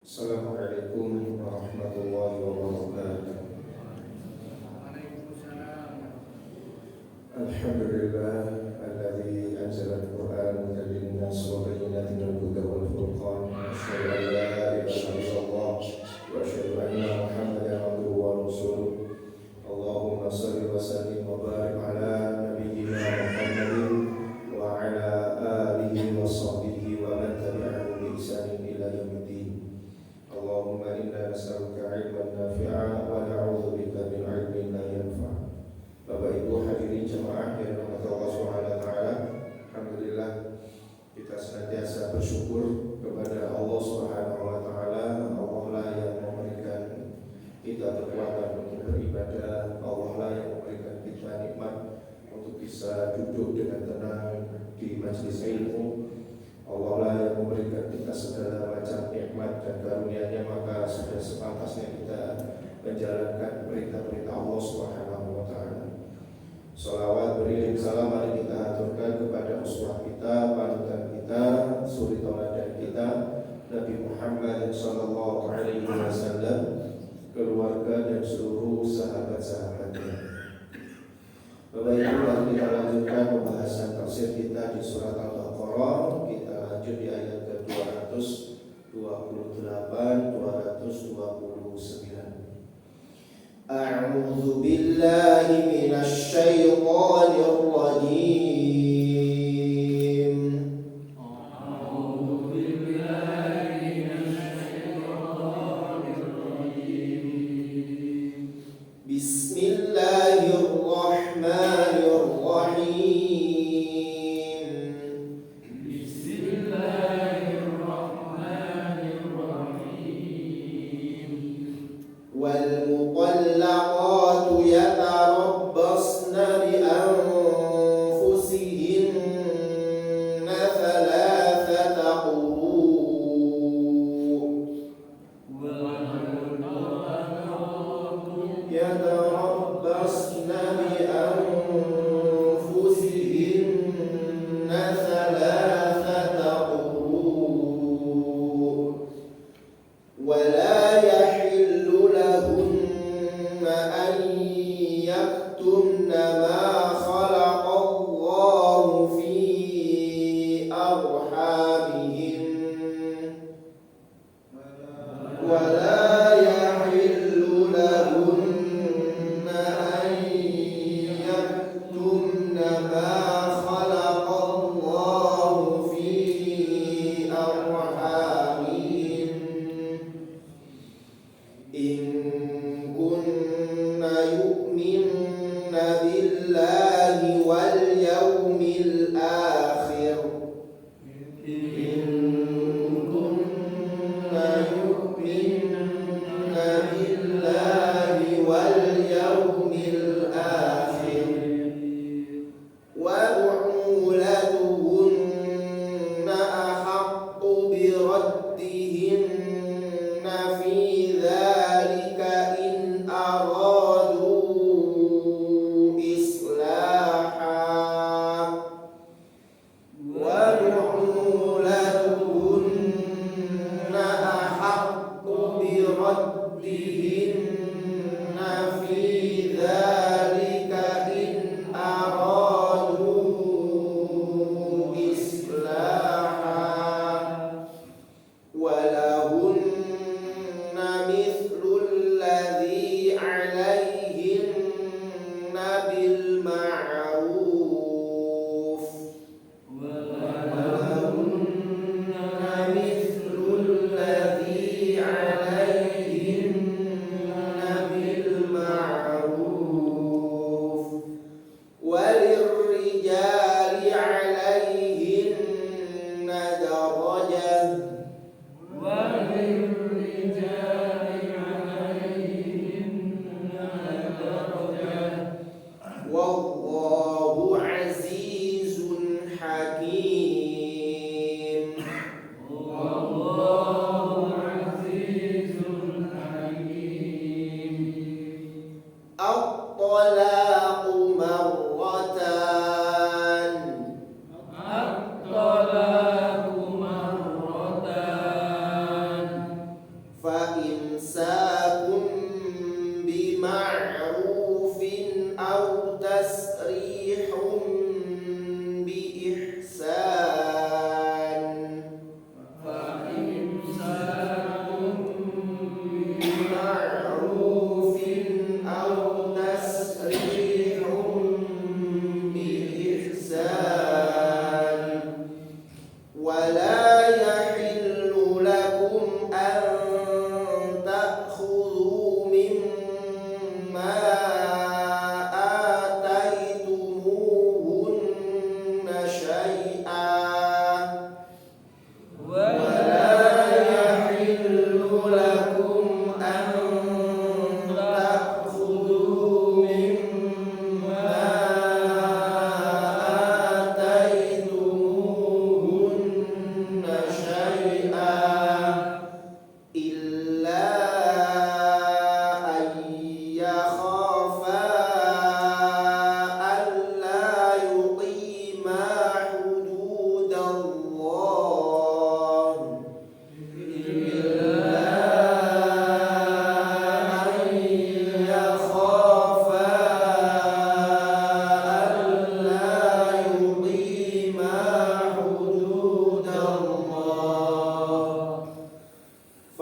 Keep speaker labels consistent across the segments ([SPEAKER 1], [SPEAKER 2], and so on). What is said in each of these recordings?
[SPEAKER 1] Assalamualaikum warahmatullahi wabarakatuh. Alhamdulillah alladzi anzala al-Qur'ana hudan lin-nas wa bayyinatin minal huda wal furqan. Asyhadu an la ilaha illallah wa asyhadu anna Muhammadan abduhu wa rasuluh. Allahumma shalli wa sallim wa barik ala nabiyyina Muhammadin wa ala alihi wa sahbihi wa man tabi'ahum bi ihsanin ila yaumiddin. Allahumma inna nas'aluka 'ilman nafi'a wa na'udzu bika min 'ilmin la yanfa'. Bapak Ibu hadirin jemaah yang dirahmati Allah Subhanahu wa taala, alhamdulillah kita senantiasa bersyukur kepada Allah Subhanahu wa taala. Allah lah yang memberikan kita kekuatan untuk beribadah, Allah lah yang memberikan kita nikmat untuk bisa duduk dengan tenang di majelis ilmu. Allah lah yang memberikan kita segala macam nikmat dan karunia-Nya, maka sudah sepantasnya kita menjalankan perintah-perintah Allah Subhanahu wa taala. Shalawat beriring salam mari kita aturkan kepada uswah kita, panutan kita, suri tauladan kita, Nabi Muhammad sallallahu alaihi wasallam, keluarga dan seluruh sahabat-sahabatnya. Bapak Ibu, mari kita lanjutkan pembahasan tafsir kita di surat Al-Baqarah. Kita lanjut di ayat ke-228 229. A'udzu billahi minasy syaithanir rajim. A'udzu billahi minasy syaithanir rajim. Bismillahirrahmanirrahim. Bismillahirrahmanirrahim. Wal مطلقات يتربصن بأنفسهن ثلاثة قروء يتربصن بأنفسهن ثلاثة قروء ولا يحل لهن أن يكتمن ما خلق الله في أرحامهن ولا يحل لهن أن يكتمن ما خلق الله في أرحامهن إن كن يؤمن بالله واليوم الآخر إن كن يؤمن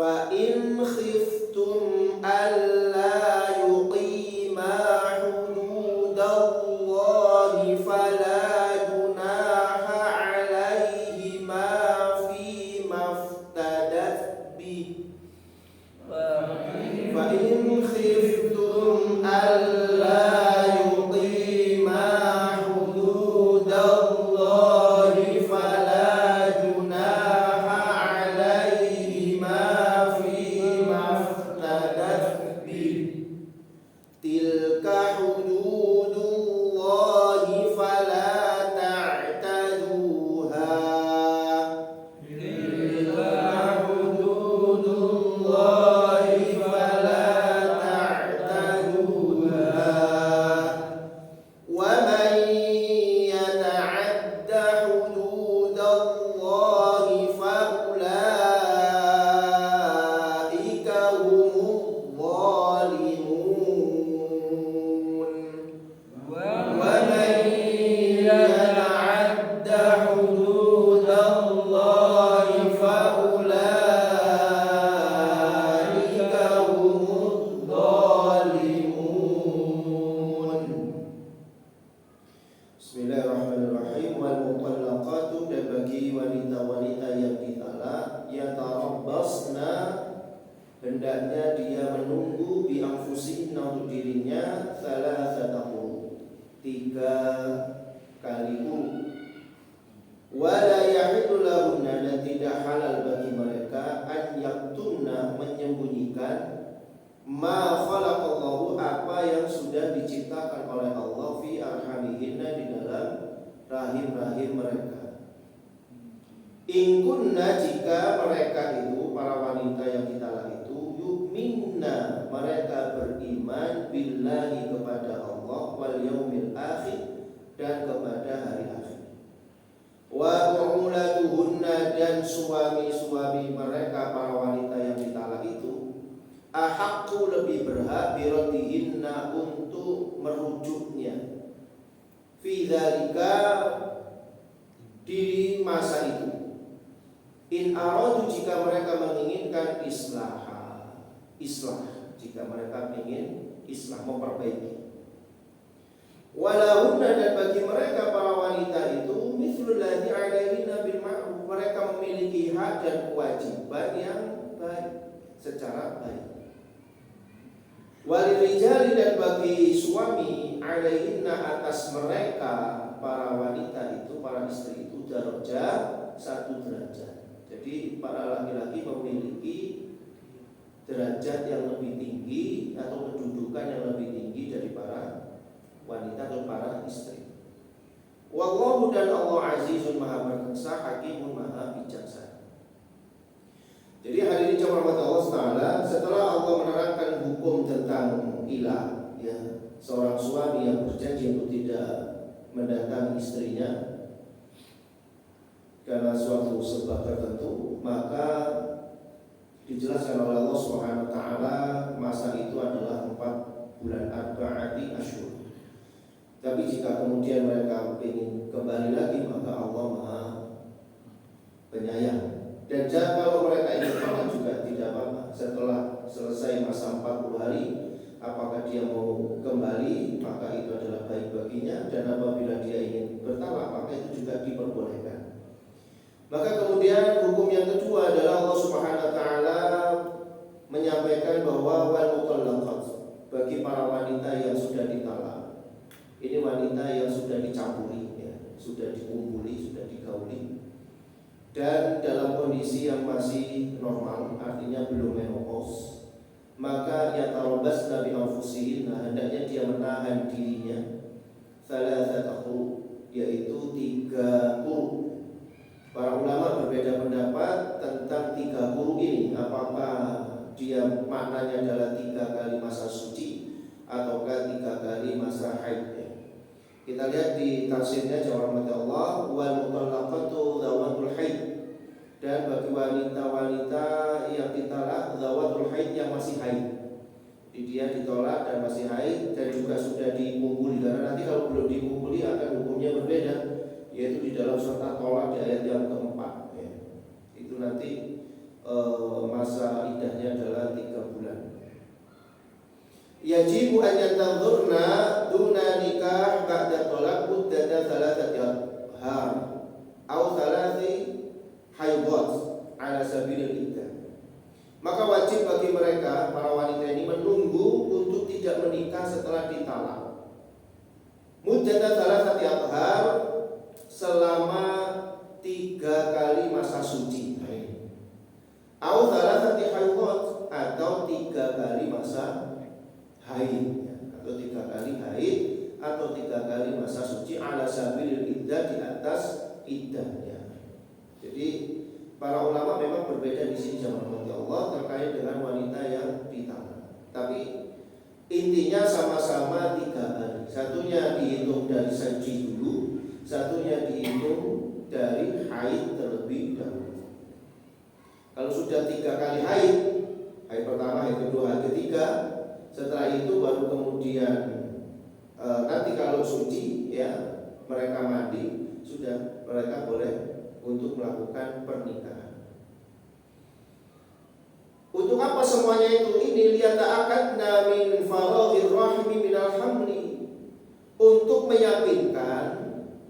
[SPEAKER 1] Fa in khiftum alla yuqima hududallahi fala junaha alaihima fi maftadat bi. Fa in khiftum alla yuqima hududallahi fala junaha alaihima fi maftadat bi. Tilka hududullahi fala ta'taduha. Tilka hududullahi fala ta'taduha. Wa man yata'adda hududallahi fa ulaika humuz zalimun. ومن يتعد حدود الله فأولئك هم الظالمون. Bismillahirrahmanirrahim. Wal mutallaqatu, dan bagi wanita-wanita yang ditalak, yatarabbasna, hendaknya dia menunggu bi anfusihinna, untuk dirinya, thalathata quru, 3 kali quru. Wala yahillu lahunna, dan tidak halal bagi mereka, an yaktumna, menyembunyikan, ma khalaqallahu, apa yang sudah diciptakan oleh Allah, fi arhamihinna, di dalam rahim-rahim mereka. In kunna, jika mereka itu, para wanita yang ditalak itu, yu'minna, mereka beriman, billahi, kepada Allah, wal yaumil akhir, dan kepada hari akhir. Wa bu'ulatuhunna, dan suami-suami mereka, para wanita yang ditalak itu, ahaqqu, lebih berhak, biraddihinna, untuk merujuknya, fi dzalika, di masa itu. In aradu, jika mereka menginginkan islah, jika mereka ingin islah, memperbaiki. Walahunna, dan bagi mereka, para wanita itu, mithlul ladzi 'alaihinna bil ma'ruf, mereka memiliki hak dan kewajiban yang baik, secara baik. Walirijali, dan bagi suami, 'alaihinna, atas mereka, para wanita itu, para istri itu, darajah, 1 derajat. Jadi para laki-laki memiliki derajat yang lebih tinggi atau kedudukan yang lebih tinggi dari para wanita atau para istri. Wallahu, dan Allah azizun, maha perkasa, hakimun, maha bijaksana. Jadi hadirin jemaah Allah Taala, setelah Allah menerangkan hukum tentang ilah, ya, seorang suami yang berjanji untuk tidak mendatangi istrinya karena suatu sebab tertentu, maka dijelaskan oleh Allah Subhanahu wa taala masa itu adalah 4 bulan arba'ati asyhur. Tapi jika kemudian mereka ingin kembali lagi, maka Allah Maha Penyayang. Dan kalau mereka ingin pulang juga tidak apa-apa. Setelah selesai masa 40 hari, apakah dia mau kembali, maka itu adalah baik baginya. Dan apabila dia ingin bertalak, maka itu juga diperbolehkan. Maka kemudian hukum yang kedua adalah Allah Subhanahu wa taala menyampaikan bahwa wal mutallaqat, bagi para wanita yang sudah ditalak. Ini wanita yang sudah dicampuri, ya, sudah dikumpuli, sudah digauli, dan dalam kondisi yang masih normal, artinya belum menopause, maka yatarabbasna bi anfusihinna, hendaknya dia menahan dirinya, thalathata quru, yaitu 3 quru. Para ulama berbeda pendapat tentang 3 quru ini, apakah dia maknanya adalah 3 kali masa suci ataukah 3 kali masa haid. Kita lihat di tafsirnya, jawab Allah, wal mutallaqatu dzawatul haid, dan bagi wanita-wanita yang ditalak dzawatul haid, yang masih haid. Jadi dia ditolak dan masih haid, dan juga sudah dikumpuli, karena nanti kalau belum dikumpuli akan hukumnya berbeda, yaitu di dalam surat At-Tolak di ayat yang keempat, ya. Itu nanti masa yajibu an yatadhurna duna nikah ba'da talaq muddata thalathati har au thalathi haidhat ala sabilil iddah. Maka wajib bagi mereka para wanita ini menunggu untuk tidak menikah setelah ditalak. Muddata thalathati har selama 3 kali masa suci. Au thalathati haidhat atau 3 kali masa haid, atau 3 kali haid atau 3 kali masa suci ala sabilil iddah, di atas iddahnya. Jadi para ulama memang berbeda di sini sama Allah terkait dengan wanita yang ditalak. Tapi intinya sama-sama 3 kali. Satunya dihitung dari suci dulu, satunya dihitung dari haid terlebih dahulu. Kalau sudah 3 kali haid pertama, haid kedua, haid ketiga, setelah itu baru kemudian nanti kalau suci ya mereka mandi, sudah mereka boleh untuk melakukan pernikahan. Untuk apa semuanya itu? Ini liyata'akadna min faraghir rahmi minal hamli, untuk meyakinkan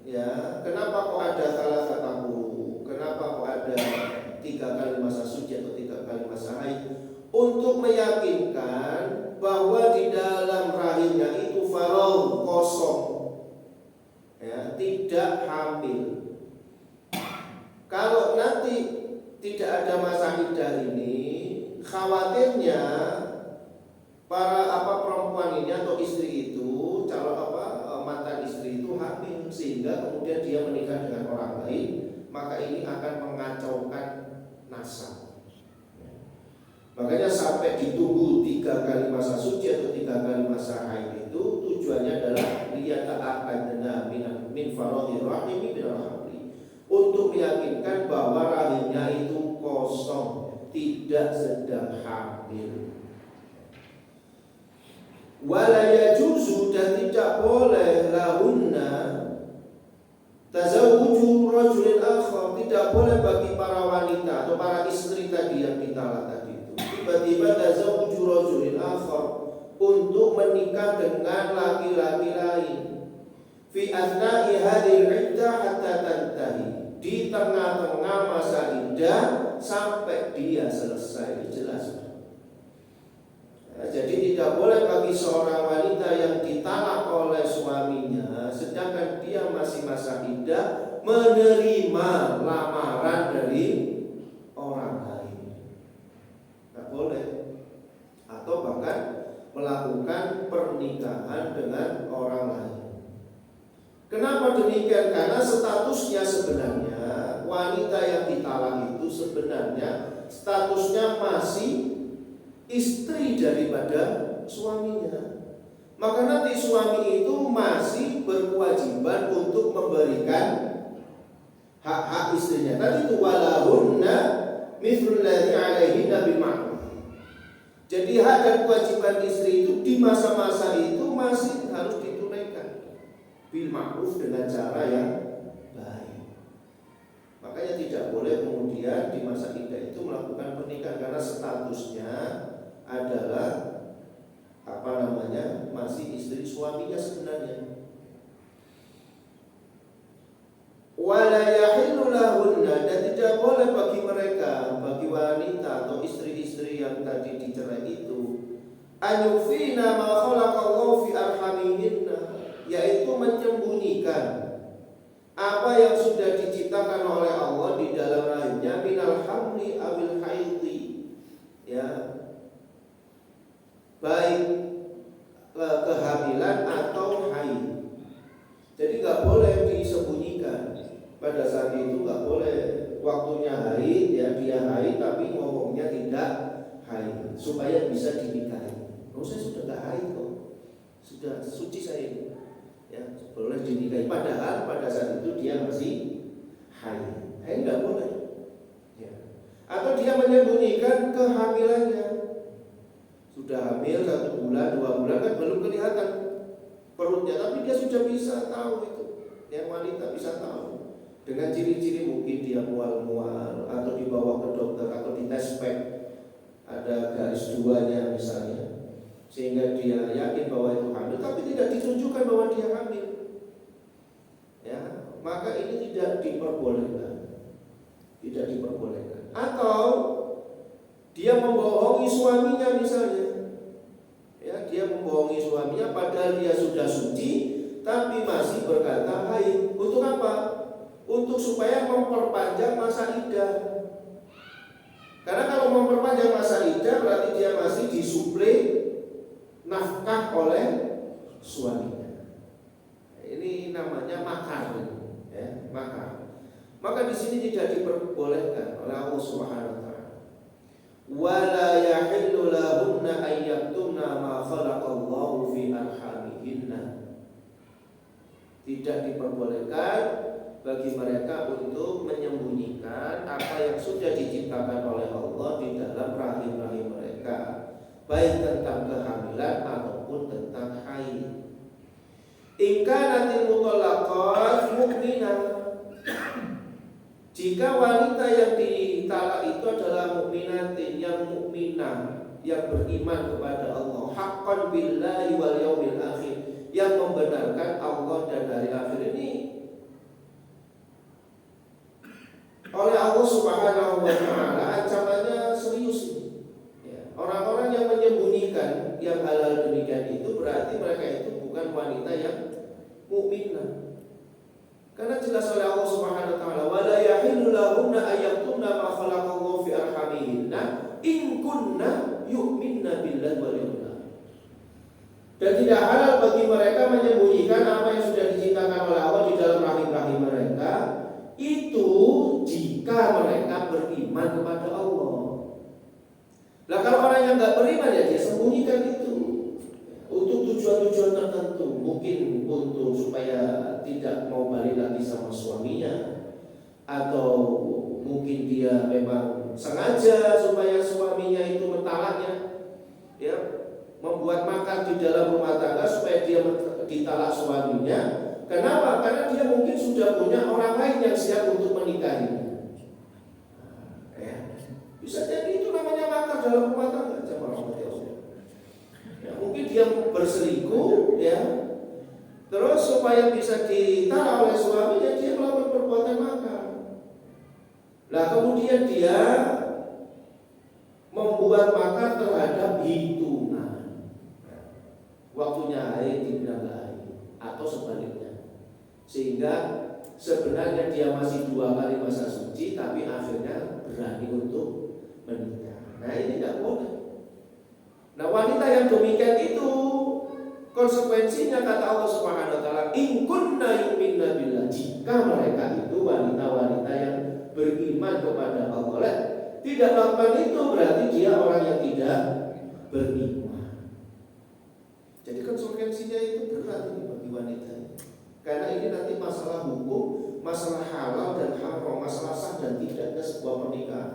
[SPEAKER 1] ya kenapa kok ada salah satu, kenapa kok ada 3 kali masa suci atau 3 kali masa haid, untuk meyakinkan bahwa di dalam rahimnya itu faragh, kosong ya, tidak hamil. Kalau nanti tidak ada masa iddah ini, khawatirnya para perempuan ini atau istri itu, calon mantan istri itu hamil, sehingga kemudian dia menikah dengan orang lain, maka ini akan mengacaukan nasab. Makanya sampai ditunggu 3 kali masa suci atau 3 kali masa haid itu tujuannya adalah liyata'akadna min faraghir rahimi minal hamli, untuk meyakinkan bahwa rahimnya itu kosong, tidak sedang hamil. Wala yajuzu, dan tidak boleh lahunna tazawuju rajulin akhar, tidak boleh bagi para wanita atau para istri tadi yang ditalak tadi itu tiba-tiba tazawuju rajulin akhar, untuk menikah dengan laki-laki lain fi athna'i hadhil iddah hatta tantahi, di tengah-tengah masa iddah sampai dia selesai. Jelas. Jadi tidak boleh bagi seorang wanita yang ditalak oleh suaminya sedangkan dia masih masa iddah menerima lamaran dari orang lain. Tidak boleh. Atau bahkan melakukan pernikahan dengan orang lain. Kenapa demikian? Karena statusnya sebenarnya wanita yang ditalak itu sebenarnya statusnya masih istri daripada suaminya. Maka nanti suami itu masih berkewajiban untuk memberikan hak-hak istrinya. Tadi itu walahunna mithlul ladzi 'alaihinna bil ma'ruf. Jadi hak dan kewajiban istri itu di masa-masa itu masih harus ditunaikan bil ma'ruf, dengan cara yang baik. Makanya tidak boleh kemudian di masa iddah itu melakukan pernikahan karena statusnya adalah masih istri suaminya sebenarnya. Wala yahillu lahunna, dan tidak boleh bagi mereka, bagi wanita atau istri-istri yang tadi dicerai itu, anyufina ma khalaqallahu fi arhamihinna, yaitu menyembunyikan apa yang sudah diciptakan oleh Allah di dalam rahimnya, minal hamli awil haidhi, ya, baik kehamilan atau haid. Jadi nggak boleh disembunyikan. Pada saat itu nggak boleh waktunya haid, ya dia haid tapi ngomongnya tidak haid supaya bisa dinikahi. Oh, saya sudah nggak haid kok, sudah suci saya, ya boleh dinikahi. Padahal pada saat itu dia masih haid. Haid nggak boleh. Ya. Atau dia menyembunyikan kehamilannya. Sudah hamil 1 bulan, 2 bulan kan belum kelihatan perutnya, tapi dia sudah bisa tahu itu. Yang wanita bisa tahu dengan ciri-ciri, mungkin dia mual-mual atau dibawa ke dokter atau dites pack, ada garis 2-nya misalnya,
[SPEAKER 2] sehingga dia yakin bahwa itu hamil, tapi tidak ditunjukkan bahwa dia hamil, ya, maka ini tidak diperbolehkan. Atau dia membohongi suaminya misalnya, ya, dia membohongi suaminya padahal dia sudah suci, tapi masih berkata haid. Untuk apa? Untuk supaya memperpanjang masa iddah. Karena kalau memperpanjang masa iddah berarti dia masih disuplai nafkah oleh suaminya. Ini namanya makar, ya, makar. Maka di sini tidak diperbolehkan oleh Allah Subhanahu wa taala. Wala yahillu lahunna an yaktumna ma khalaqallahu fi arhamihinna. Tidak diperbolehkan bagi mereka untuk menyembunyikan apa yang sudah diciptakan oleh Allah di dalam rahim-rahim mereka, baik tentang kehamilan ataupun tentang haid. In kanatil mutallaqat mu'minah, jika wanita yang ditalak itu adalah mukminatin, yang mukminah, yang beriman kepada Allah, haqqan billahi wal yaumil akhir, yang membenarkan Allah dan hari akhir. Ini oleh Allah Subhanahu wa taala ancamannya serius ini. Ya, orang-orang yang menyembunyikan yang halal demikian itu berarti mereka itu bukan wanita yang mukminah. Karena jelas oleh Allah Subhanahu wa taala, wala yahillu lahunna ayyaktumna ma khalaqallahu fi arhamihinna in kunna yu'minna billahi wal yawmil akhir. Dan tidak halal bagi mereka menyembunyikan apa yang sudah diciptakan oleh Allah di dalam rahim-rahim mereka, itu jika mereka beriman kepada Allah. Lah kalau orang yang enggak beriman, ya dia sembunyikan itu untuk tujuan-tujuan tertentu, mungkin untuk supaya tidak mau balik lagi sama suaminya, atau mungkin dia memang sengaja supaya suaminya itu mentalaknya, ya, membuat makar di dalam rumah tangga supaya dia ditalak suaminya. Kenapa? Karena dia mungkin sudah punya orang lain yang siap untuk menikahinya. Ya, bisa jadi itu namanya makar dalam rumah tangga, jemaah. Ya, mungkin dia berselingkuh, ya, terus supaya bisa ditalak oleh suaminya, dia melakukan perbuatan makar. Nah kemudian dia membuat makar terhadap hitungan, waktunya haid dibilang haid, atau sebaliknya, sehingga sebenarnya dia masih 2 kali masa suci, tapi akhirnya berani untuk menikah. Nah ini tidak boleh. Nah wanita yang demikian itu konsekuensinya kata Allah Subhanahu wa taala, in kunna yu'minna billah, jika mereka itu wanita-wanita yang beriman kepada Allah. Tidak melakukan itu berarti dia orang yang tidak beriman. Jadi konsekuensinya itu berat ini bagi wanita. Karena ini nanti masalah hukum, masalah halal dan haram, masalah sah dan tidaknya sebuah pernikahan.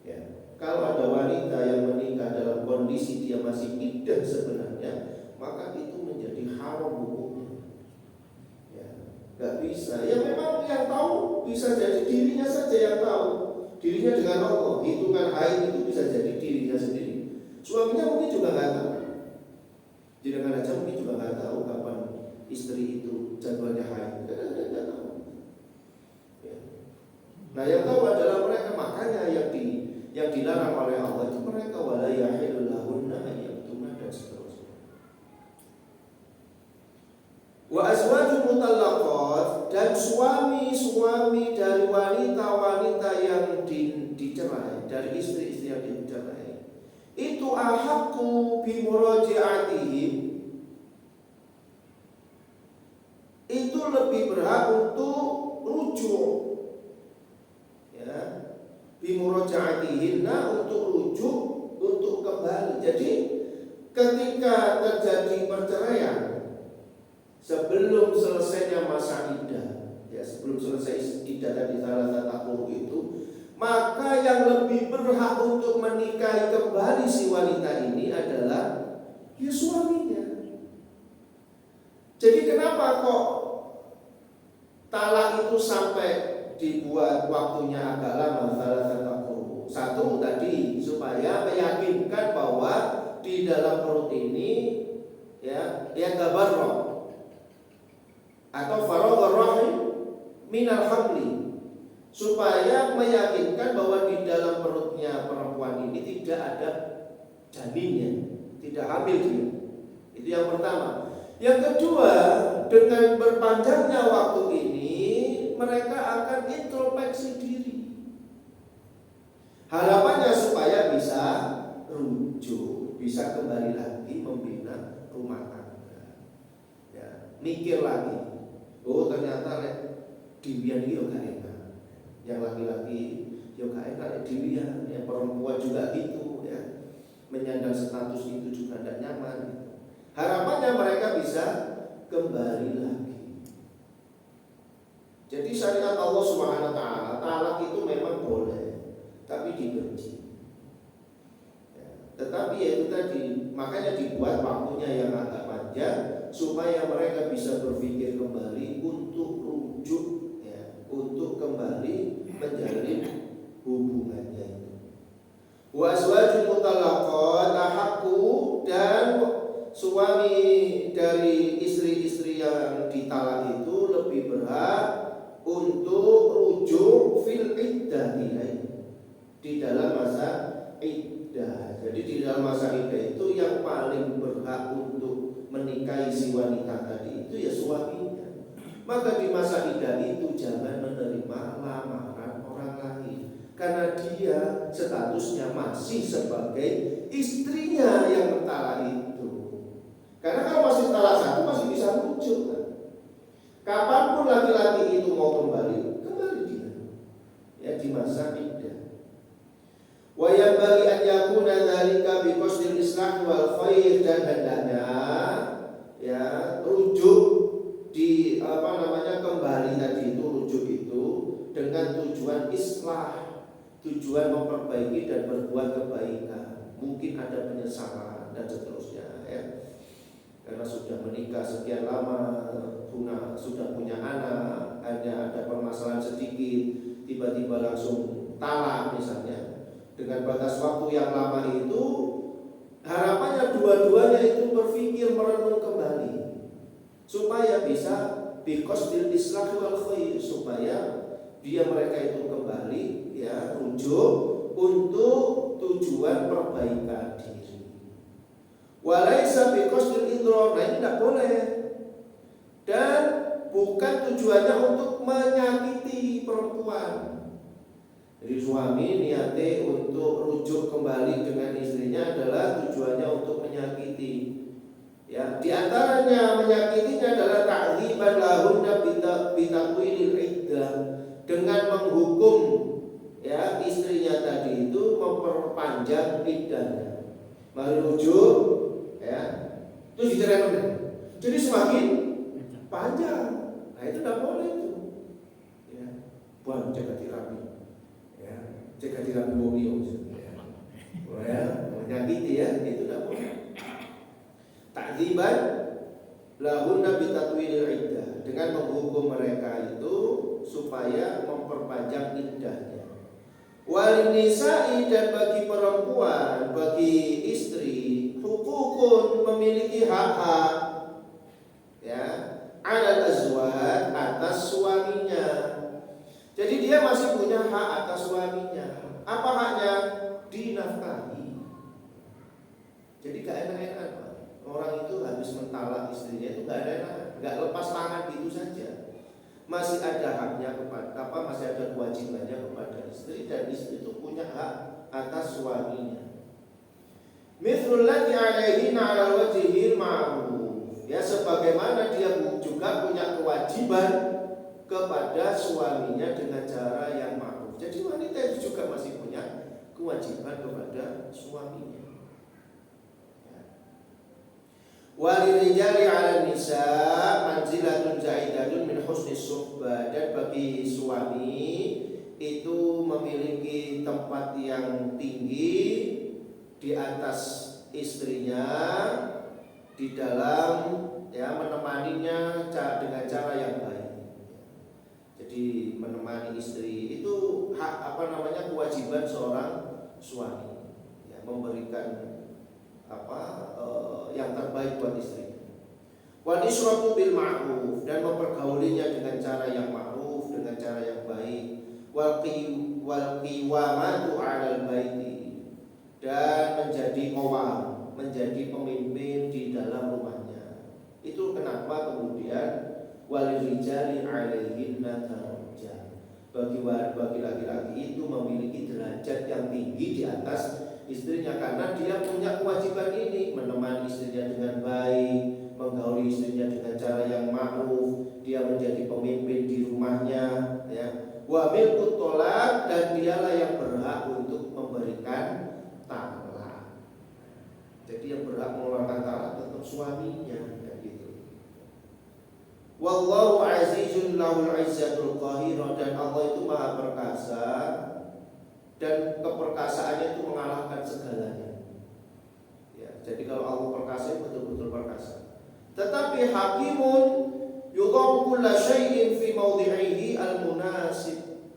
[SPEAKER 2] Ya. Kalau ada wanita yang menikah dalam kondisi dia masih iddah sebenarnya, maka itu menjadi haram hukumnya. Ya, nggak bisa. Ya memang yang tahu bisa jadi dirinya saja yang tahu, dirinya dengan Allah. Hitungan haid itu bisa jadi dirinya sendiri. Suaminya mungkin juga nggak tahu. Jenengan aja mungkin juga nggak tahu kapan istri itu jadwalnya haid. Nggak tahu. Ya. Nah yang tahu adalah mereka, makanya yang dilarang oleh Allah itu mereka, wala yahillu lahunna an yaktumna, dan seterusnya. Wa azwajul mutallaqat, dan suami-suami dari wanita-wanita yang dicerai, dari istri-istri yang dicerai, itu ahaqqu bi muraji'atihim, itu lebih berhak untuk rujuk, ya, bimuroja'atihinna, untuk rujuk, untuk kembali. Jadi ketika terjadi perceraian sebelum selesainya masa iddah, ya, sebelum selesai iddah tadi salah satu itu, maka yang lebih berhak untuk menikahi kembali si wanita ini adalah ya suaminya. Jadi kenapa kok talak itu sampai dibuat waktunya agak lama? Satu tadi supaya meyakinkan bahwa di dalam perut ini ya tabarrok atau faragha rahim minal hamli, supaya meyakinkan bahwa di dalam perutnya perempuan ini tidak ada janinnya, tidak hamil dia. Itu yang pertama. Yang kedua, dengan berpanjangnya waktu ini mereka akan introspeksi diri. Harapannya supaya bisa rujuk, bisa kembali lagi membina rumah tangga. Ya, mikir lagi. Oh, ternyata diwian iki yo gak enak. Yang laki-laki yo gak enak diwian, yang perempuan juga gitu ya. Menyandang status itu juga tidak nyaman. Harapannya mereka bisa kembali lagi. Jadi syariat Allah Subhanahu wa taala, talak itu memang boleh, tapi dibenci. Ya, tetapi ya itu tadi, makanya dibuat waktunya yang agak panjang supaya mereka bisa berpikir kembali untuk rujuk, ya, untuk kembali menjalin hubungannya itu. Wa azwajul mutallaqat ahaqqu, dan suami dari istri-istri yang ditalak itu lebih berhak untuk rujuk fil iddah, di dalam masa iddah. Jadi di dalam masa iddah itu yang paling berhak untuk menikahi si wanita tadi itu ya suaminya. Maka di masa iddah itu jangan menerima lamaran orang lain, karena dia statusnya masih sebagai istrinya yang bertalak itu. Karena kalau masih talak satu masih bisa rujuk kan? Kapanpun laki-laki itu mau kembali dia ya di masa iddah. Wa yanbaghi an yakuna dzalika bi qasdil islah wal khair, dan hendaknya ya rujuk di kembali tadi itu, rujuk itu dengan tujuan islah, tujuan memperbaiki dan berbuat kebaikan. Mungkin ada penyesalan dan seterusnya ya. Karena sudah menikah sekian lama, sudah punya anak, hanya ada permasalahan sedikit, tiba-tiba langsung talak misalnya. Dengan batas waktu yang lama itu, harapannya dua-duanya itu berpikir merenung kembali, supaya bisa biqasdil islah wal khair, supaya mereka itu kembali ya rujuk untuk tujuan perbaikan diri. Walaisa biqasdil idrar, nah ini tidak boleh, dan bukan tujuannya untuk menyakiti perempuan. Jadi suami niatnya untuk rujuk kembali dengan istrinya adalah tujuannya untuk menyakiti. Ya, di antaranya menyakitinya adalah ta'dziban lahunna bitakwilil iddah, dengan menghukum ya istrinya tadi itu memperpanjang iddahnya. Mari rujuk ya, itu diceraikan. Jadi semakin panjang. Nah itu tidak boleh itu. Ya, buang jaga tirapi. Ya, jaga tirapi mobil. Ya, menyakiti ya, itu tidak boleh. Ta'dziban lahunna bitakwilil iddah, dengan menghukum mereka itu supaya memperpanjang iddahnya. Wal nisa'i, dan bagi perempuan, bagi istri, hukukun, memiliki hak-hak ya, alal azwaj, atas suaminya. Jadi dia masih punya hak atas suaminya. Apa haknya? Dinafkahi. Jadi gak enak-enak, Pak. Orang itu habis mentalak istrinya itu gak enak, gak lepas tangan gitu saja. Masih ada haknya kepada masih ada kewajibannya kepada istri, dan istri itu punya hak atas suaminya. Mithlul lati alaihina ala wajhil ma'ruf, ya sebagaimana dia juga punya kewajiban kepada suaminya dengan cara yang ma'ruf. Jadi wanita itu juga masih punya kewajiban kepada suaminya. Walirijali 'ala nisa manzilatun zaidatun min husni suhbah, dan bagi suami itu memiliki tempat yang tinggi di atas istrinya di dalam ya menemaninya dengan cara yang baik. Jadi menemani istri itu hak kewajiban seorang suami ya, memberikan Wal isyratu bil ma'ruf, dan mempergaulinya dengan cara yang ma'ruf, dengan cara yang baik. Wal qiwamatu 'alal baiti, dan menjadi qawam, menjadi pemimpin di dalam rumahnya. Itu kenapa kemudian walirijali 'alaihinna darajat. Bagi laki-laki itu memiliki derajat yang tinggi di atas istrinya, karena dia punya kewajiban ini, menemani istrinya dengan baik, menggauli istrinya dengan cara yang ma'ruf, dia menjadi pemimpin di rumahnya, ya. Wa milkut tolak, dan dialah yang berhak untuk memberikan talak. Jadi yang berhak mengeluarkan talak tetap suaminya, ya gitu. Wallahu azizun lahul izzatul qahira, dan Allah itu maha perkasa dan keperkasaannya itu mengalahkan segalanya. Ya, jadi kalau Allah perkasa, betul-betul perkasa. Tetapi hakimun yudha'u kulla syai'in fi mawdi'ihi al-munasib.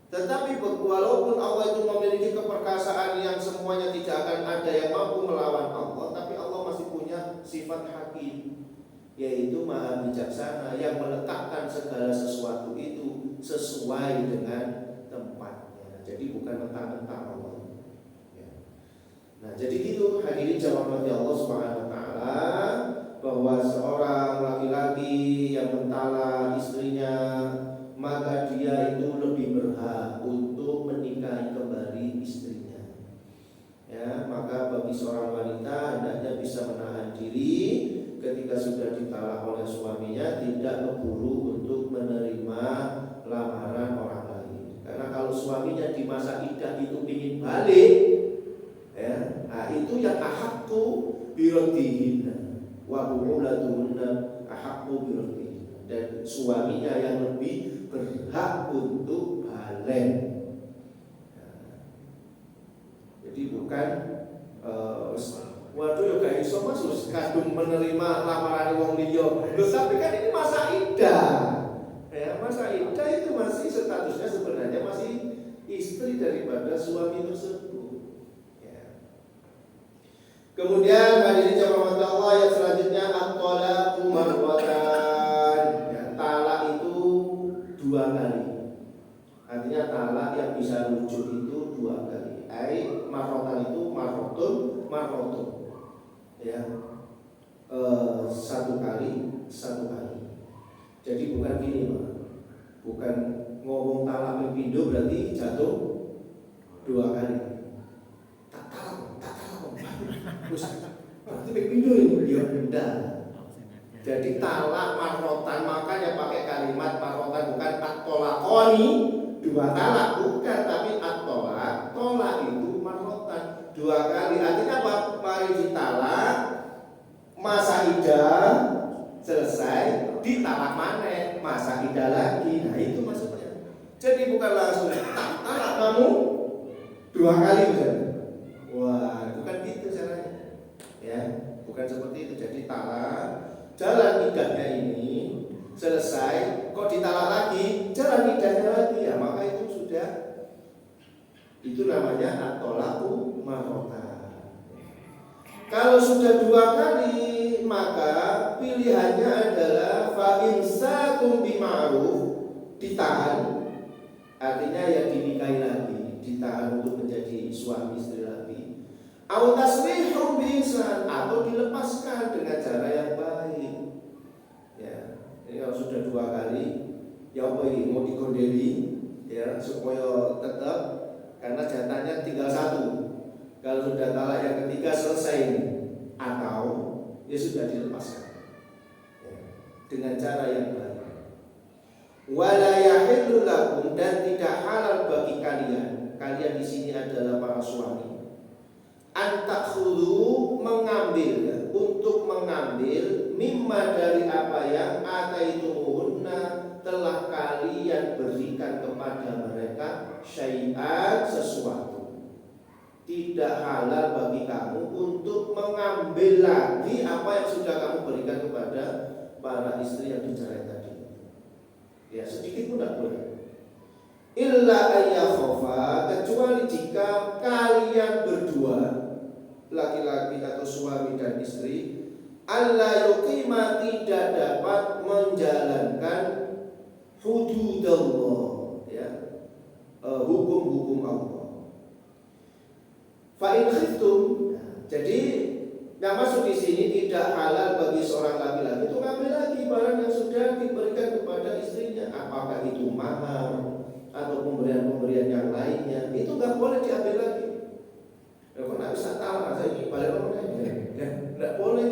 [SPEAKER 2] Tetapi walaupun Allah itu memiliki keperkasaan yang semuanya tidak akan ada yang mampu melawan Allah, tapi Allah masih punya sifat hakim, yaitu maha bijaksana, yang meletakkan segala sesuatu itu sesuai dengan tempatnya. Jadi bukan mentang-mentang Allah. Nah, jadi itu hadirin jamaah Allah Subhanahu wa taala, bahwa seorang laki-laki yang mentalak istrinya, maka dia itu lebih berhak untuk menikahi kembali istrinya. Ya, maka bagi seorang wanita hendaknya bisa menahan diri ketika sudah ditalak oleh suaminya, tidak keburu untuk menerima lamaran orang lain. Karena kalau suaminya di masa iddah itu ingin balik, ya, nah itu yang ahakku biraddihinna wa bu'ulatuhunna ahakku biraddihinna, dan suaminya yang lebih berhak untuk balik. Nah, jadi bukan waduh ya gak iso Mas kadung menerima lamaran wong liya. Loh, tapi kan ini masa iddah. Ya, masa iddah itu masih statusnya sebenarnya masih istri daripada suami tersebut. Kemudian hadirin jamaah Allah yang selanjutnya, at-talaqu marratan. Ya, talak itu 2 kali. Artinya talak yang bisa rujuk itu 2 kali. Marratan itu marrotun. Ya. 1 kali. Jadi bukan gini, Pak. Bukan ngomong talak pindo berarti jatuh 2 kali. Terus berarti pindu ini ya benda. Jadi talak marrotan, makanya pakai kalimat marrotan, bukan at-tolakoni 2 talak, bukan, tapi at-tolak. Tolak itu marrotan 2 kali. Artinya apa? Mari ditalak, masa iddah selesai, ditalak mana? Masa iddah lagi. Nah itu maksudnya. Jadi bukan langsung talak kamu 2 kali misalnya. Wah, bukan gitu caranya. Ya, bukan seperti itu. Jadi talak, jalan iddahnya ini selesai, kok ditalak lagi, jalan iddahnya lagi, ya maka itu sudah, itu namanya at-tolaqu marratan. Kalau sudah 2 kali, maka pilihannya adalah fa imsakun bima'ruf, ditahan, artinya ya dinikahi lagi, ditahan untuk menjadi suami istri lagi. Au tasrihum biihsan, atau dilepaskan dengan cara yang baik. Ya, ini kalau sudah 2 kali, ya apa ini mau dikondeli, ya supaya tetap, karena jatahnya tinggal 1. Kalau sudah talak yang ketiga selesai, atau ya sudah dilepaskan, ya, dengan cara yang baik. Wala yahillu lakum, dan tidak halal bagi kalian di sini adalah para suami, antakhudhu, mengambil, untuk mengambil, mimma, dari apa yang ataitumuhunna, telah kalian berikan kepada mereka, syai'an, sesuatu. Tidak halal bagi kamu untuk mengambil lagi apa yang sudah kamu berikan kepada para istri yang dicerai tadi. Ya, sedikit pun tidak boleh. Illa ayyakhofa, kecuali jika kalian berdua, laki-laki atau suami dan istri, alla yuqima tidak dapat menjalankan hududallah, ya, hukum-hukum Allah. Fa in khiftum, jadi yang masuk di sini tidak halal bagi seorang laki-laki itu ngambil lagi barang yang sudah diberikan kepada istrinya, apakah itu mahar atau pemberian-pemberian yang lainnya, itu nggak boleh diambil lagi. Kalau nggak bisa tahu, saya ini balik nggak boleh.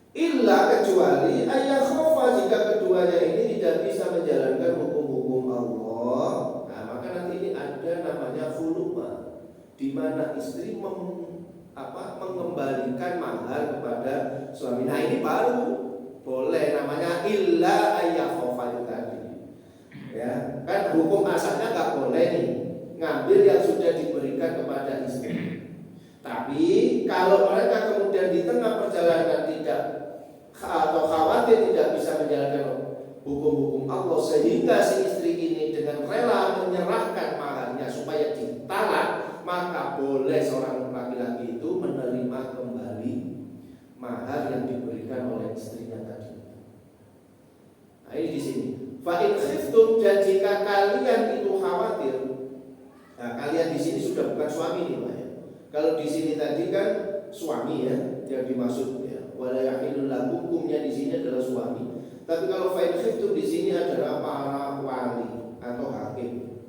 [SPEAKER 2] Illa kecuali ayah khofa, jika keduanya ini tidak bisa menjalankan hukum-hukum Allah, nah maka nanti ini ada namanya khuluma, di mana istri mengembalikan mahar kepada suami. Nah ini baru boleh, namanya illa ayah khofa itu tadi. Ya, kan hukum asalnya nggak boleh nih ngambil yang sudah diberikan kepada istri. Tapi kalau mereka kemudian di tengah perjalanan tidak atau khawatir tidak bisa menjalankan hukum-hukum Allah, sehingga si istri ini dengan rela menyerahkan maharnya supaya ditalak, maka boleh seorang laki-laki itu menerima kembali mahar yang diberikan oleh istrinya tadi. Nah ini di sini. Fa in khiftum, dan jika kalian itu khawatir, nah kalian di sini sudah bukan suami nih Pak ya. Kalau di sini tadi kan suami ya yang dimaksud ya. Wala yahillu lakum, hukumnya di sini adalah suami. Tapi kalau fa in khiftum di sini adalah para wali atau hakim.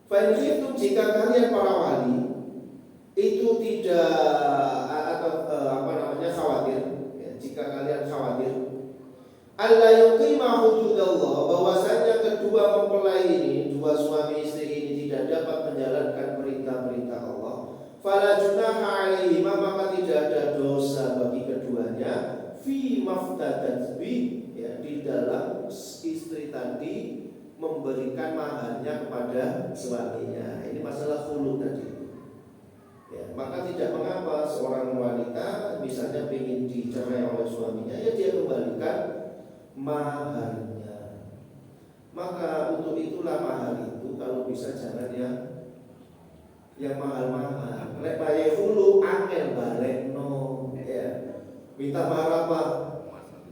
[SPEAKER 2] Fa in khiftum, jika kalian para wali itu tidak khawatir, ya, jika kalian khawatir alla yuqima hududallah, bahwasanya kedua mempelai ini, dua suami istri ini tidak dapat menjalankan perintah-perintah Allah, fala junaha alaihima, maka tidak ada dosa bagi keduanya fi maftadat bi, ya, di dalam istri tadi memberikan maharnya kepada suaminya. Ini masalah khulu tadi. Ya, maka tidak mengapa seorang wanita misalnya ingin dicerai oleh suaminya, ya dia kembalikan maharnya. Maka untuk itulah mahar itu kalau bisa jangan yang mahal-mahal. Lek baye hulu angel balekno, ya. Minta mahar apa?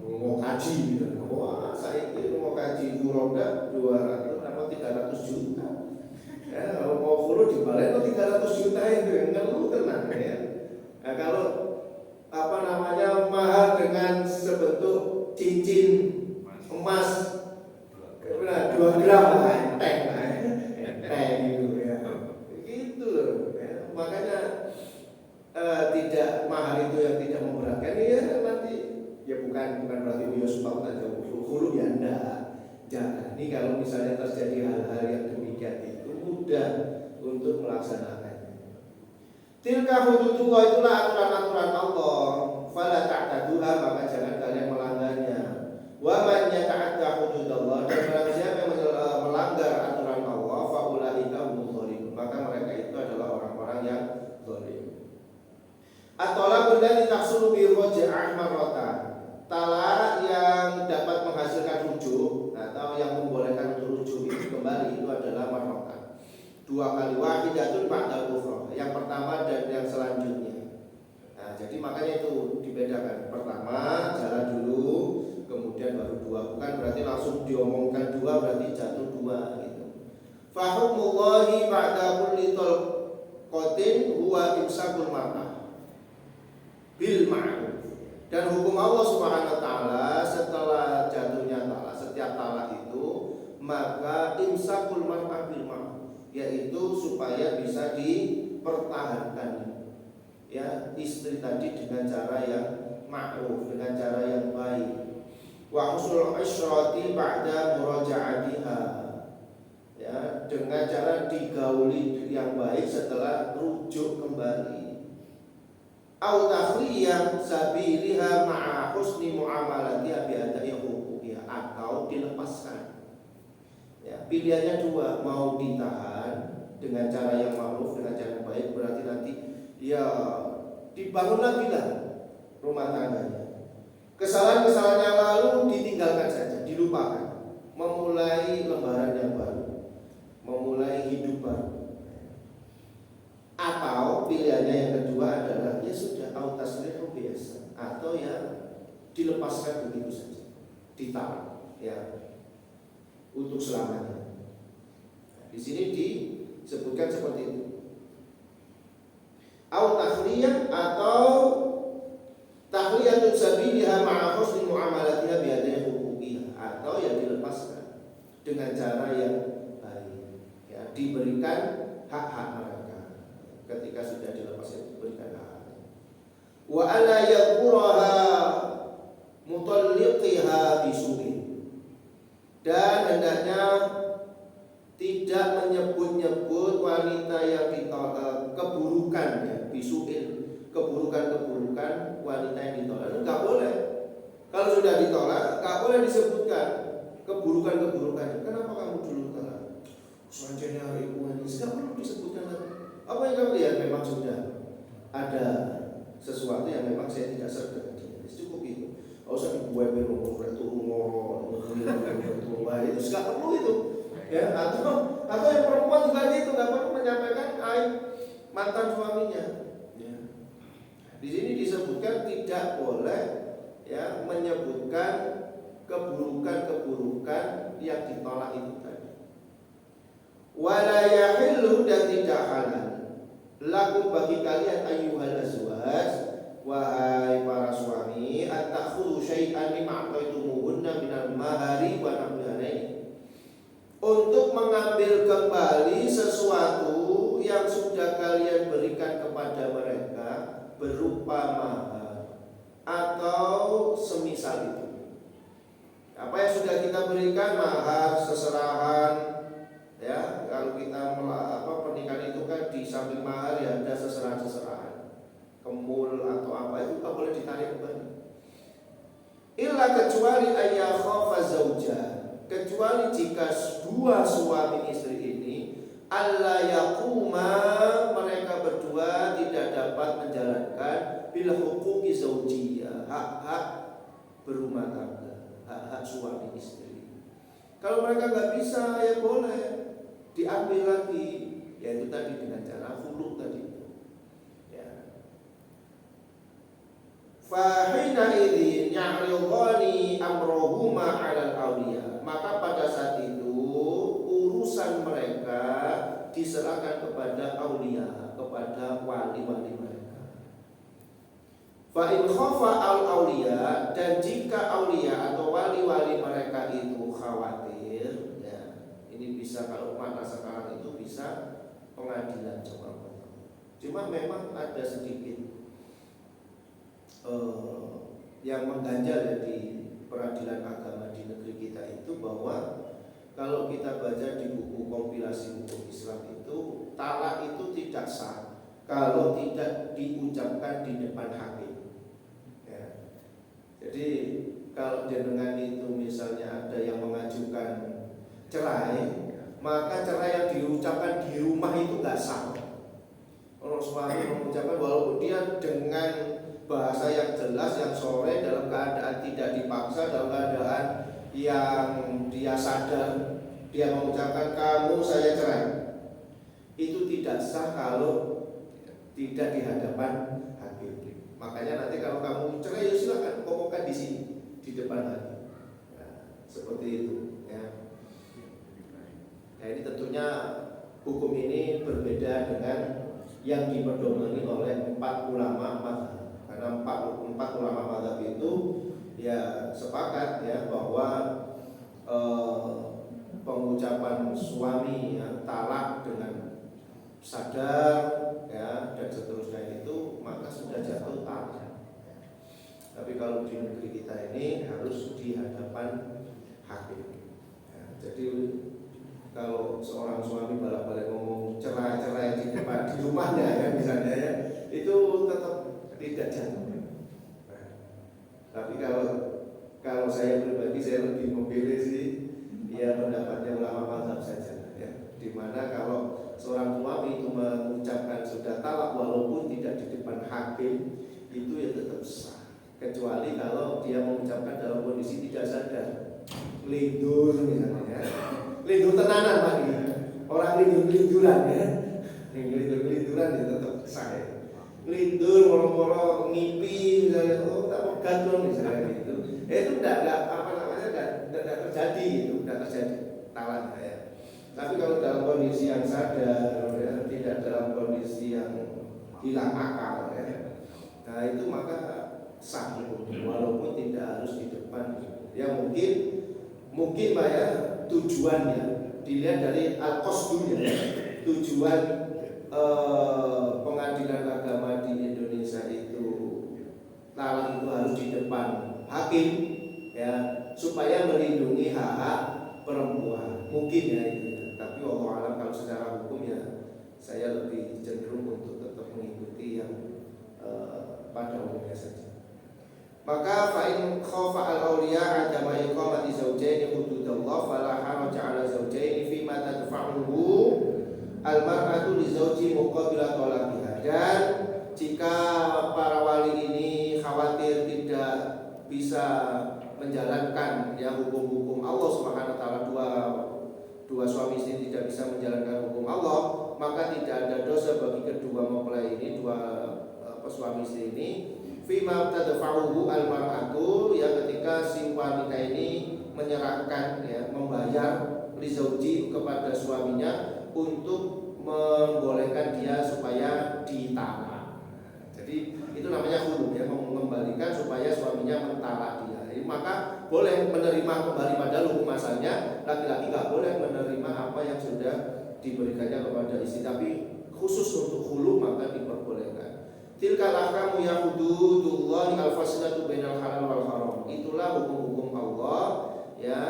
[SPEAKER 2] Mau kaji gitu. Wah, saya ini mau kaji Furoda 200 atau 300 juta. Ya, kalau mau hulu dibalekno 300 juta itu ngeluh tenang ya. Nah, kalau mahar dengan sebentuk cincin emas 2 gram enteng gitu ya. Gitu loh ya. Makanya tidak mahar itu yang tidak memberatkan ya nanti ya bukan berarti dia sumpah aja hulu ya enggak. Jangan. Ini kalau misalnya terjadi hal-hal yang demikian itu mudah untuk melaksanakannya. Tilka hududullah, itulah aturan-aturan Allah. Fala ta'taduha, maka jangan kalian melanggarnya. Wa man yata'adda hududallah, dan barang siapa yang melanggar aturan Allah, fa ulaika humul dzalimun, maka mereka itu adalah orang-orang yang zalim. At-talaqul ladzi tahsulu bi raj'ah marratan, talak yang dapat menghasilkan rujuk atau yang membolehkan untuk rujuk itu kembali, itu adalah marratan, 2 kali, wahidatun ba'da ukhra, yang pertama dan yang selanjutnya. Nah, jadi makanya itu dibedakan. Pertama jalan dulu, kemudian baru 2. Bukan berarti langsung diomongkan 2 berarti jatuh 2 gitu. Fa hukmullahi ba'da kulli talqatin huwa imsakul mar'ah bil ma'ruf. Dan hukum Allah Subhanahu wa taala setelah jatuhnya talak, setiap talak itu maka imsakul mar'ah bil ma'ruf, yaitu supaya bisa dipertahankan ya istri tadi dengan cara yang ma'ruf, dengan cara yang baik. Wa husnul isyrati ba'da muraja'atiha, ya, dengan cara digauli yang baik setelah rujuk kembali. Au takhliyah sabiliha ma'a husni muamalatiha bi adai huquqiha, atau dilepaskan. Ya, pilihannya 2, mau ditahan dengan cara yang ma'ruf, dengan cara yang baik, berarti nanti ya dibangun lagi lah rumah tangganya. Kesalahan-kesalahan yang lalu ditinggalkan saja, dilupakan, memulai lembaran yang baru, memulai hidup baru. Atau pilihannya yang kedua adalah ya sudah, au tasrihu bi ihsan, atau ya dilepaskan begitu saja, ditahan ya untuk selamanya. Di sini disebutkan seperti itu. Au tahliyah, atau tahliyatun sabiliha ma'a husni muamalatiha bi adai huquqiha, atau yang dilepaskan dengan cara yang baik, ya diberikan hak-hak mereka. Ketika sudah dilepas itu diberikan hak. Wa alla yaquraha mutalliqiha bisu'in, dan hendaknya tidak menyebut-nyebut wanita yang ditolak keburukan, ya bisu'in, keburukan-keburukan wanita yang ditolak itu nggak boleh. Kalau sudah ditolak nggak boleh disebutkan keburukan-keburukannya. Kenapa kamu dulu tolak? Selanjutnya hari ini nggak perlu disebutkan. Apa yang kamu lihat memang sudah ada sesuatu yang memang saya tidak serta. Cukup itu. Nggak usah dibuat ngomong turun wah itu nggak perlu itu. Ya, atau yang perempuan juga itu nggak perlu menyampaikan aib mantan suaminya. Ya. Di sini disebutkan tidak boleh ya menyebutkan keburukan-keburukan yang ditolak itu tadi. Wala yahillu, dan tidak halal lakum bagi kalian ayyuhal azwaj, wahai para suami, at-takhudhu syai'an mimma a'taytumuhunna minal mahari wa nahwihi, untuk mengambil kembali sesuatu yang sudah kalian berikan kepada mereka berupa mahar atau semisal itu. Apa yang sudah kita berikan, mahar, seserahan, ya kalau kita pernikahan itu kan di samping mahar ya ada seserahan-seserahan, kemul atau apa itu tak boleh ditarik kembali. Illa kecuali ayya khafa zauja, kecuali jika dua suami istri ini alla yaquma, mereka berdua tidak dapat menjalankan bil huquqi zaujiyah, hak-hak berumah tangga, hak-hak suami istri. Kalau mereka nggak bisa ya boleh diambil lagi, yaitu tadi dengan cara khulu tadi. Ya. Fahina idzin ya'ridhani amrohuma 'alal awliya, maka pada saat itu urusan mereka diserahkan kepada aulia, kepada wali-wali mereka. Fa in khafa al aulia, dan jika aulia atau wali-wali mereka itu khawatir, ya ini bisa, kalau makna sekarang itu bisa pengadilan coba. Cuma memang ada sedikit yang mengganjal ya di peradilan agama di negeri kita itu, bahwa kalau kita baca di buku kompilasi hukum Islam itu, talak itu tidak sah kalau tidak diucapkan di depan hakim. Ya. Jadi kalau jenengan itu misalnya ada yang mengajukan cerai, maka cerai yang diucapkan di rumah itu nggak sah. Kalau suami mengucapkan walaupun dia dengan bahasa yang jelas, yang sore, dalam keadaan tidak dipaksa, dalam keadaan yang dia sadar, dia mengucapkan kamu saya cerai, itu tidak sah kalau tidak di hadapan hakim. Makanya nanti kalau kamu cerai ya silakan pokokkan di sini di depan hakim. Nah, seperti itu ya. Nah, ini tentunya hukum ini berbeda dengan yang dipedomani oleh 4 ulama mazhab. Karena 4 ulama mazhab itu ya sepakat ya bahwa pengucapan suami ya, talak dengan sadar ya dan seterusnya itu maka sudah jatuh talak. Tapi kalau di negeri kita ini harus di hadapan hakim. Ya, jadi kalau seorang suami balik-balik ngomong cerai-cerai di depan di rumahnya ya misalnya ya, itu tetap tidak jatuh. Nah, tapi kalau saya pribadi saya lebih memilih sih ya pendapatnya ulama mazhab saja ya, dimana kalau seorang suami itu mengucapkan sudah talak walaupun tidak di depan hakim itu ya tetap sah, kecuali kalau dia mengucapkan dalam kondisi tidak sadar, lindur misalnya ya. Lindur tenanan Pak ini, orang lindur-linduran ya, lindur-linduran ya tetap sah ya. lindur moro-moro ngipi misalnya, oh tak pegat dong misalnya gitu. Itu enggak terjadi itu, enggak terjadi talan ya. Tapi kalau dalam kondisi yang sadar ya, tidak dalam kondisi yang hilang akal ya, nah itu maka sah walaupun tidak harus di depan. Ya mungkin Pak ya, tujuannya dilihat dari al-qasdunya, tujuan pengadilan agama di Indonesia itu talan itu harus di depan hakim ya, supaya melindungi hak-hak perempuan mungkin ya itu ya. Tapi wallahu alam kalau secara hukum ya saya lebih cenderung untuk tetap mengikuti yang pada umumnya saja. Maka fa'in khafa al-awliya adama iqamati zawjaini hududallah fala haraja ala zawjaini fima tadfa'uhu al-mar'atu li zawji muqabila talaqiha. Dan jika para wali ini khawatir tidak bisa menjalankan ya hukum-hukum Allah Subhanahu wa taala, dua suami istri tidak bisa menjalankan hukum Allah, maka tidak ada dosa bagi kedua mempelai ini, dua suami istri ini, fima tadfa'uhu al-mar'atu, ya ketika si wanita ini menyerahkan ya, membayar li zauji kepada suaminya untuk membolehkan dia supaya ditalak. Jadi itu namanya khulu ya, mengembalikan supaya suaminya mentalak dia. Maka boleh menerima kembali, padahal hukum asalnya laki-laki nggak boleh menerima apa yang sudah diberikannya kepada istri, tapi khusus untuk khulu maka diperbolehkan. Tilkal ahkamu ya hududullahi al-fasilatu bainal halal wal haram. Itulah hukum-hukum Allah ya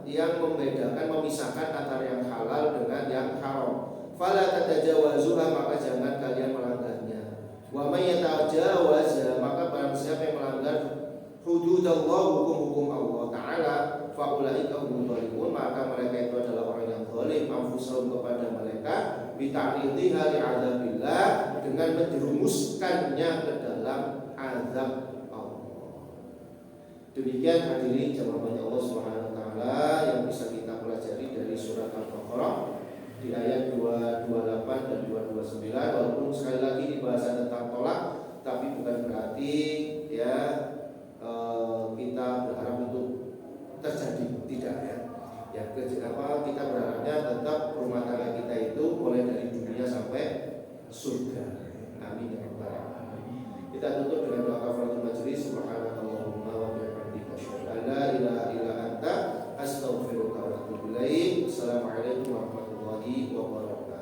[SPEAKER 2] yang membedakan, memisahkan antara yang halal dengan yang haram. Fala tatajawazuha, maka jangan kalian melanggarnya. Wa may yatajawaz, maka barang siapa yang melanggar hududallah, hukum-hukum Allah taala, fa ulaika humul zalimun, maka mereka itu adalah orang yang zalim anfusahum kepada mereka, bi ta'ridhiha li 'adzabillah, dengan menjerumuskannya ke dalam azab Allah. Demikian hadirin jamaah Allah Subhanahu wa taala yang bisa kita pelajari dari surat Al-Baqarah di ayat 228 dan 229. Walaupun sekali lagi dibahas tentang tolak, tapi bukan berarti ya kita berharap itu terjadi, tidak ya. Ya kita berharapnya tetap rumah tangga kita itu mulai dari dunia sampai surga. Amin ya rabbal alamin. Kita tutup dengan doa kafaratul majlis. Subhanallahumma wa bihamdika asyhadu an la ilaha illa anta astaghfiruka wa atubu ilaik. Assalamualaikum warahmatullahi wabarakatuh.